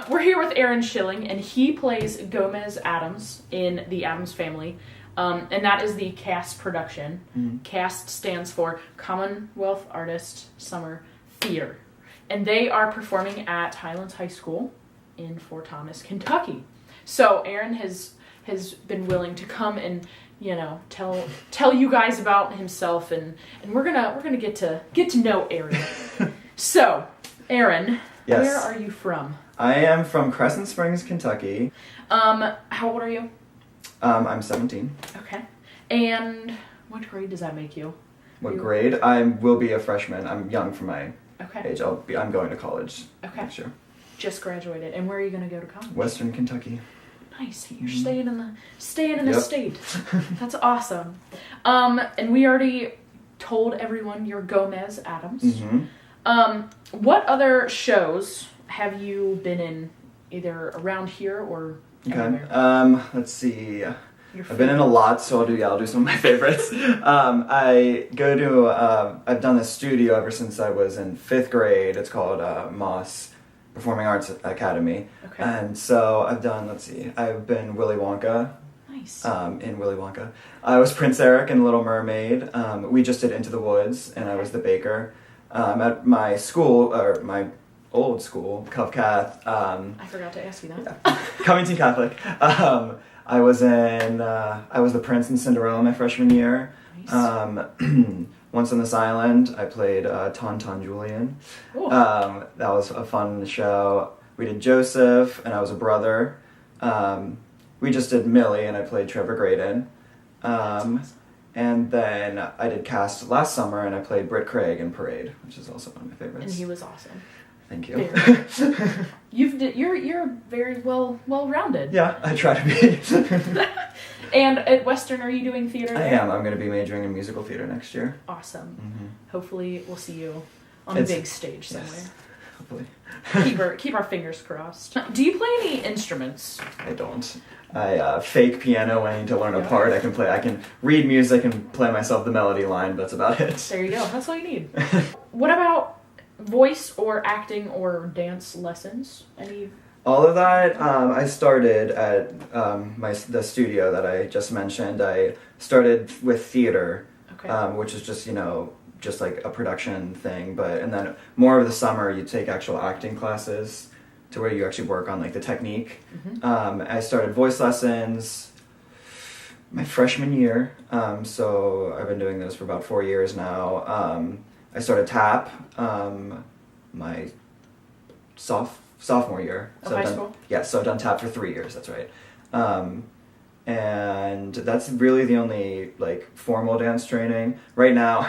We're here with Aaron Schilling, and he plays Gomez Addams in The Addams Family. And that is the CAST production. Mm-hmm. CAST stands for Commonwealth Artist Summer Theater. And they are performing at Highlands High School in Fort Thomas, Kentucky. So Aaron has been willing to come and, you know, tell you guys about himself, and we're gonna get to know Aaron. So, Aaron, yes. Where are you from? I am from Crescent Springs, Kentucky. How old are you? I'm 17. Okay. And what grade does that make you? What grade? I will be a freshman. I'm young for my age. I'm going to college next year. Just graduated. And where are you going to go to college? Western Kentucky. Nice. You're staying in the state. That's awesome. And we already told everyone you're Gomez Addams. Mm-hmm. What other shows have you been in, either around here or anywhere? Let's see. I've been in a lot, so I'll do some of my favorites. I've done this studio ever since I was in 5th grade. It's called Moss Performing Arts Academy. Okay. And so I've been Willy Wonka. Nice. In Willy Wonka. I was Prince Eric in Little Mermaid. We just did Into the Woods, and I was the baker. At my school, or my old school, Covcath. I forgot to ask you that. Yeah. Covington Catholic. I was the Prince in Cinderella my freshman year. Nice. Once on this island, I played Tauntaun Julian. That was a fun show. We did Joseph, and I was a brother. We just did Millie, and I played Trevor Graydon. Awesome. And then I did Cast last summer, and I played Britt Craig in Parade, which is also one of my favorites. And he was awesome. Thank you. You're very well-rounded. Yeah, I try to be. And at Western, are you doing theater there? I am. I'm going to be majoring in musical theater next year. Awesome. Mm-hmm. Hopefully we'll see you on a big stage somewhere. Yes, hopefully. Keep our fingers crossed. Do you play any instruments? I don't. I fake piano when I need to learn a part. I can read music and play myself the melody line, but that's about it. There you go. That's all you need. What about voice or acting or dance lessons? Any? All of that, I started at the studio that I just mentioned. I started with theater, which is just like a production thing. And then more of the summer, you take actual acting classes to where you actually work on like the technique. Mm-hmm. I started voice lessons my freshman year, so I've been doing those for about 4 years now. I started tap my sophomore year. So high school? Yeah, so I've done tap for 3 years, that's right. And that's really the only like formal dance training. Right now I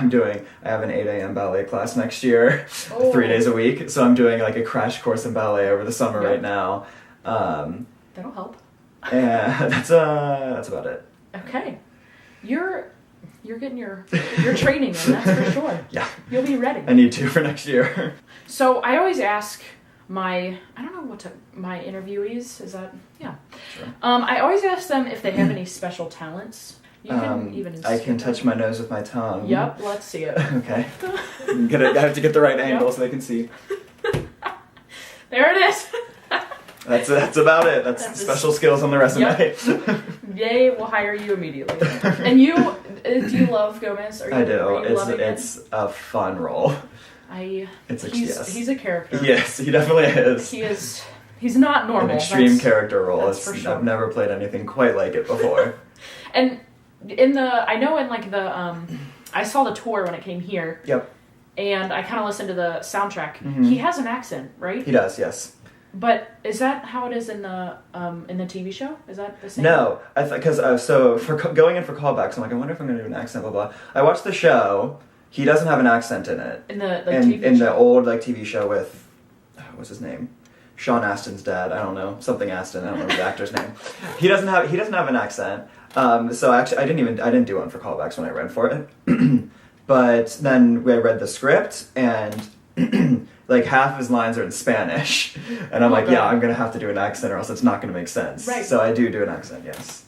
have an 8 a.m. ballet class next year, 3 days a week. So I'm doing like a crash course in ballet over the summer right now. That'll help. And that's about it. Okay. You're getting your training in, that's for sure. Yeah. You'll be ready. I need to for next year. So I always ask my interviewees, is that, yeah. Sure. I always ask them if they have any special talents. You can I can touch my nose with my tongue. Yep, let's see it. Okay. I have to get the right angle so they can see. There it is. That's about it. That's special skills on the resume. Yep. Yay, we'll hire you immediately. And do you love Gomez? I do. It's a fun role. He's a character. Yes, he definitely is. He's not normal. An extreme character role. That's for sure. I've never played anything quite like it before. And I saw the tour when it came here. Yep. And I kind of listened to the soundtrack. Mm-hmm. He has an accent, right? He does, yes. But is that how it is in the TV show? Is that the same? No, for going in for callbacks, I'm like, I wonder if I'm going to do an accent, blah blah. I watched the show. He doesn't have an accent in it. In the TV show? The old TV show with what's his name? Sean Astin's dad. I don't know, something Astin. I don't know the actor's name. He doesn't have an accent. So actually, I didn't do one for callbacks when I read for it. But then I read the script and. Like half his lines are in Spanish, and I'm like, yeah, I'm gonna have to do an accent or else it's not gonna make sense. Right. So I do an accent, yes.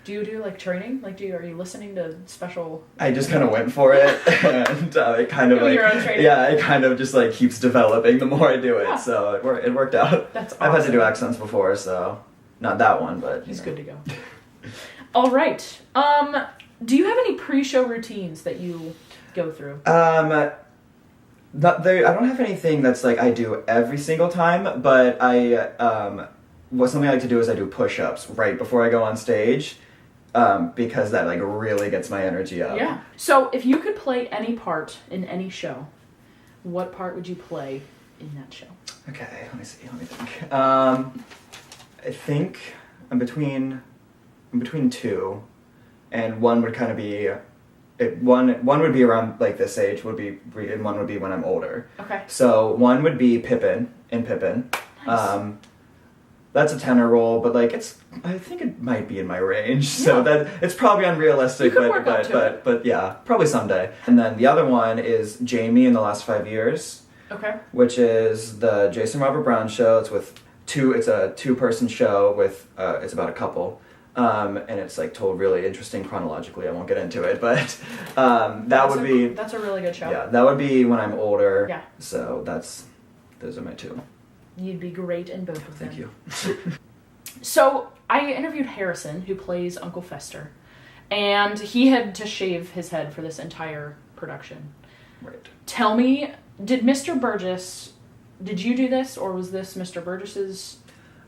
Do you do like training? Like, are you listening to special? I just kind of went for it, and it kind of like your own training? Yeah, it kind of just like keeps developing the more I do it. Yeah. So it worked out. That's awesome. I've had to do accents before, so not that one, but he's good to go. All right. Do you have any pre-show routines that you go through? I don't have anything that's like I do every single time, but something I like to do is I do push-ups right before I go on stage, because that like really gets my energy up. Yeah. So if you could play any part in any show, what part would you play in that show? Okay, let me think. I think I'm between two, and one would kind of be. One would be around like this age, and one would be when I'm older. Okay. So one would be Pippin in Pippin. Nice. That's a tenor role, but like I think it might be in my range. So that it's probably unrealistic, but yeah, probably someday. And then the other one is Jamie in the Last 5 Years. Okay. Which is the Jason Robert Brown show. It's a 2-person show with it's about a couple. And it's like told really interesting chronologically. I won't get into it, but that's a really good show. Yeah, that would be when I'm older. Yeah. So those are my two. You'd be great in both of them. Thank you. So I interviewed Harrison, who plays Uncle Fester, and he had to shave his head for this entire production. Right. Tell me, did you do this, or was this Mr. Burgess's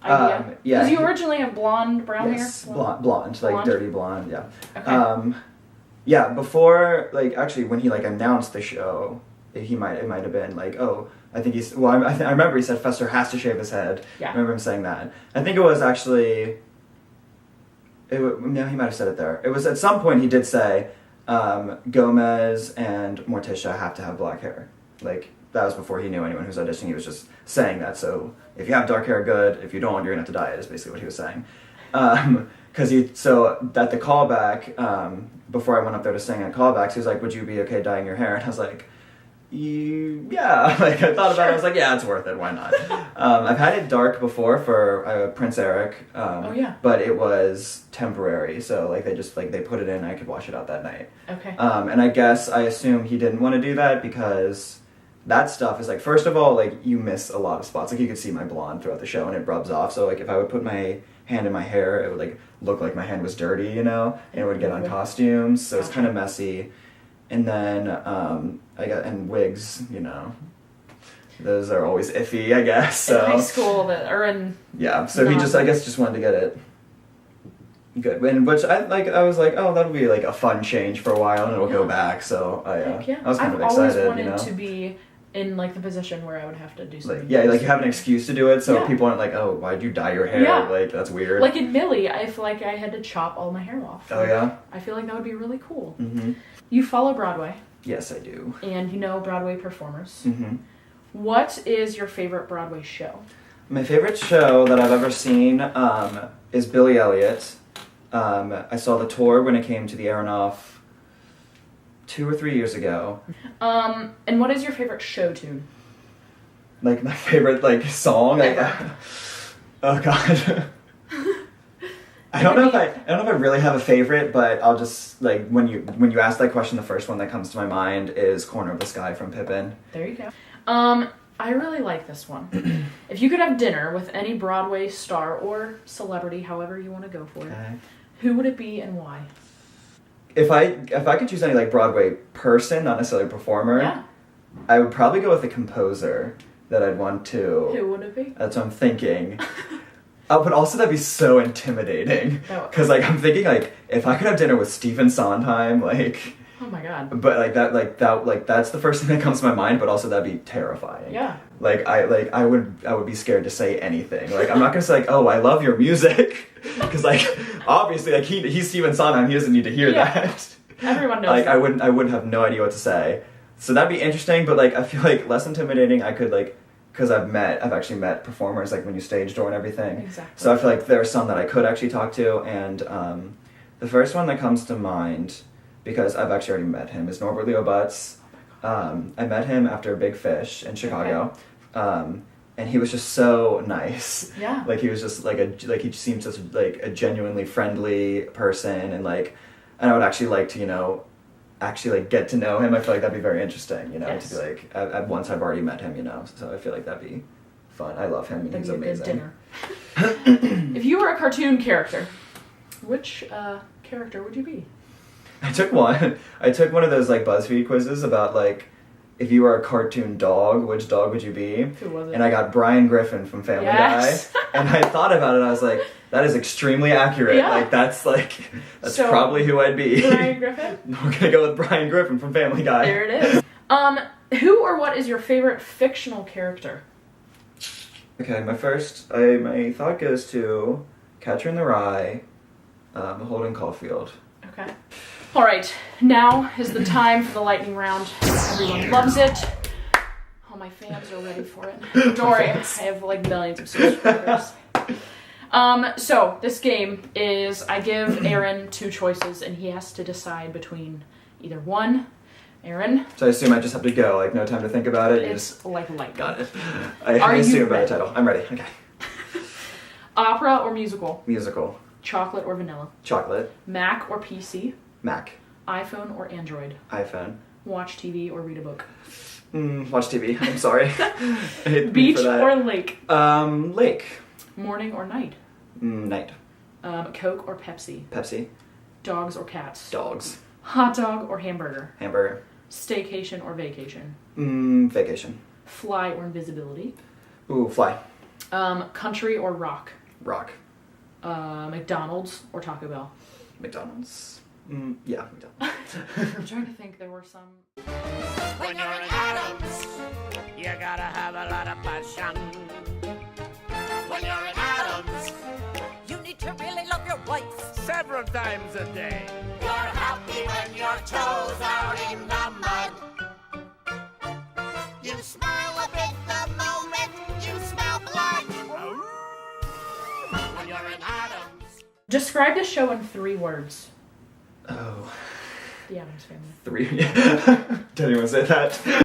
idea? Yeah. Because you originally have brown hair? Blonde, like dirty blonde, yeah. Okay. Yeah, before, like, actually, when he, like, announced the show, it might have been, like, oh, I think I remember he said Fester has to shave his head. Yeah. I remember him saying that. I think it was actually, he might have said it there. It was, at some point, he did say, Gomez and Morticia have to have black hair. Like, that was before he knew anyone who was auditioning. He was just saying that. So if you have dark hair, good. If you don't, you're going to have to dye it, is basically what he was saying. So at the callback, before I went up there to sing at callbacks, he was like, would you be okay dyeing your hair? And I was like, yeah. Like, I thought about it. I was like, yeah, it's worth it. Why not? I've had it dark before for Prince Eric. Oh, yeah. But it was temporary. So, like, they put it in and I could wash it out that night. Okay. And I assume he didn't want to do that because that stuff is, like, first of all, like, you miss a lot of spots. Like, you could see my blonde throughout the show and it rubs off. So, like, if I would put my hand in my hair, it would, like, look like my hand was dirty, you know? And it would get on costumes. So it's kind of messy. And then, and wigs, you know. Those are always iffy, I guess. So. In high school, Yeah, so he just wanted to get it good. And which I was like, oh, that'll be like a fun change for a while and it'll go back. So I was kind of excited, I've always you know. wanted to be in like the position where I would have to do something. Like, yeah, like you have an excuse to do it, so people aren't like, oh, why'd you dye your hair? Yeah. Like, that's weird. Like in Millie, I feel like I had to chop all my hair off. Oh, yeah? I feel like that would be really cool. Mm-hmm. You follow Broadway. Yes, I do. And you know Broadway performers. Mm-hmm. What is your favorite Broadway show? My favorite show that I've ever seen is Billy Elliot. I saw the tour when it came to the Aronoff 2 or 3 years ago. And what is your favorite show tune? Like my favorite song? Oh god. I don't know if I really have a favorite, but I'll just when you ask that question, the first one that comes to my mind is Corner of the Sky from Pippin. There you go. I really like this one. If you could have dinner with any Broadway star or celebrity, however you want to go for it, who would it be and why? If I could choose any Broadway person, not necessarily a performer, I would probably go with a composer that I'd want to. Who would it be? That's what I'm thinking. But also that'd be so intimidating. Because I'm thinking if I could have dinner with Stephen Sondheim, oh my god. But that's the first thing that comes to my mind. But also that'd be terrifying. Yeah. I would be scared to say anything. I'm not gonna say oh, I love your music, because obviously he's Stephen Sondheim. He doesn't need to hear that. Everyone knows. That. I wouldn't have no idea what to say. So that'd be interesting. But I feel less intimidating. I could because I've actually met performers when you stage door and everything. Exactly. So I feel there are some that I could actually talk to, and the first one that comes to mind, because I've actually already met him, is Norbert Leo Butz. I met him after Big Fish in Chicago, and he was just so nice. Yeah. Like he was just like he seemed such like a genuinely friendly person, and like, and I would actually like to, you know, actually like get to know him. I feel like that'd be very interesting, you know, Yes. to be like, at once I've already met him, you know, so I feel like that'd be fun. I love him, and he's amazing. If you were a cartoon character, which character would you be? I took one of those like BuzzFeed quizzes about like, if you were a cartoon dog, which dog would you be? Who was it? And I got Brian Griffin from Family Guy. And I thought about it, I was like, that is extremely accurate. Yeah. Like, that's so, probably who I'd be. Brian Griffin? We're gonna go with Brian Griffin from Family Guy. There it is. Who or what is your favorite fictional character? Okay, my thought goes to Catcher in the Rye, Holden Caulfield. Okay. All right, now is the time for the lightning round. Everyone loves it. All my fans are ready for it. Don't worry, I have like millions of subscribers. So this game is, I give Aaron 2 choices, and he has to decide between either one. Aaron? So I assume I just have to go, like no time to think about it? It's like lightning. Got it. I assume by the title. I'm ready, okay. Opera or musical? Musical. Chocolate or vanilla? Chocolate. Mac or PC? Mac. iPhone or Android? iPhone. Watch TV or read a book? Watch TV. I'm sorry. I hate Beach for that. or lake? Lake. Morning or night? Night. Coke or Pepsi? Pepsi. Dogs or cats? Dogs. Hot dog or hamburger? Hamburger. Staycation or vacation? Vacation. Fly or invisibility? Ooh, fly. Country or rock? Rock. McDonald's or Taco Bell? McDonald's. Yeah, McDonald's. I'm trying to think, there were some... When you're in Addams, you gotta have a lot of passion. When you're in Addams, you need to really love your wife several times a day. You're happy when your toes are in the mud. You smile a bit the moment you smell blood. When you're in Addams. Describe the show in 3 words. Oh. The Addams Family. 3. Did anyone say that?